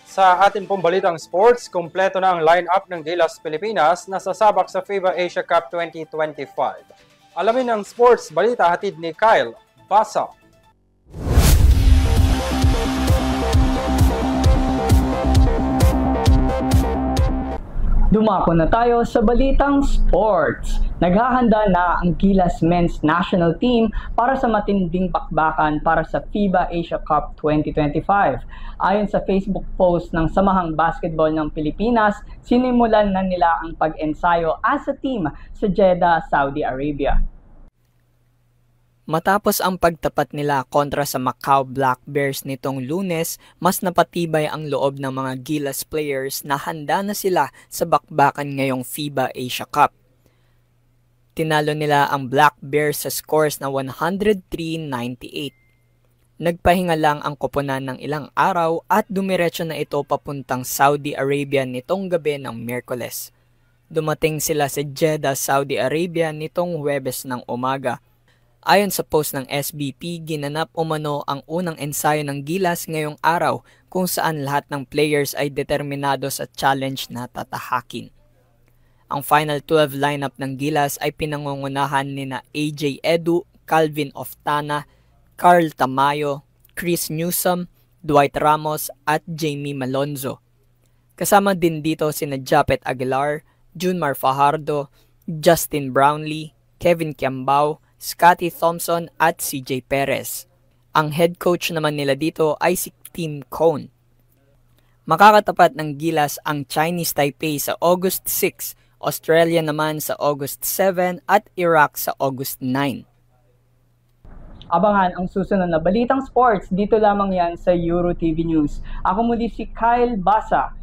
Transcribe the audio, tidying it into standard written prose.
Sa ating pong balitang sports, kompleto na ang line-up ng Gilas Pilipinas na sasabak sa FIBA Asia Cup 2025. Alamin ang sports balita hatid ni Kyle Basa. Dumako na tayo sa balitang sports. Naghahanda na ang Gilas Men's National Team para sa matinding bakbakan para sa FIBA Asia Cup 2025. Ayon sa Facebook post ng Samahang Basketball ng Pilipinas, sinimulan na nila ang pag-ensayo as a team sa Jeddah, Saudi Arabia. Matapos ang pagtapat nila kontra sa Macau Black Bears nitong Lunes, mas napatibay ang loob ng mga Gilas players na handa na sila sa bakbakan ngayong FIBA Asia Cup. Tinalo nila ang Black Bears sa scores na 103-98. Nagpahinga lang ang koponan ng ilang araw at dumiretso na ito papuntang Saudi Arabia nitong gabi ng Miyerkules. Dumating sila sa Jeddah, Saudi Arabia nitong Huwebes ng umaga. Ayon sa post ng SBP, ginanap umano ang unang ensayo ng Gilas ngayong araw kung saan lahat ng players ay determinado sa challenge na tatahakin. Ang Final 12 lineup ng Gilas ay pinangungunahan nina AJ Edu, Calvin Oftana, Carl Tamayo, Chris Newsome, Dwight Ramos at Jamie Malonzo. Kasama din dito sina Japet Aguilar, Junmar Fajardo, Justin Brownlee, Kevin Kiambao, Scotty Thompson at CJ Perez. Ang head coach naman nila dito ay si Tim Cone. Makakatapat ng Gilas ang Chinese Taipei sa August 6, Australia naman sa August 7 at Iraq sa August 9. Abangan ang susunod na balitang sports dito lamang yan sa Euro TV News. Ako muli si Kyle Basa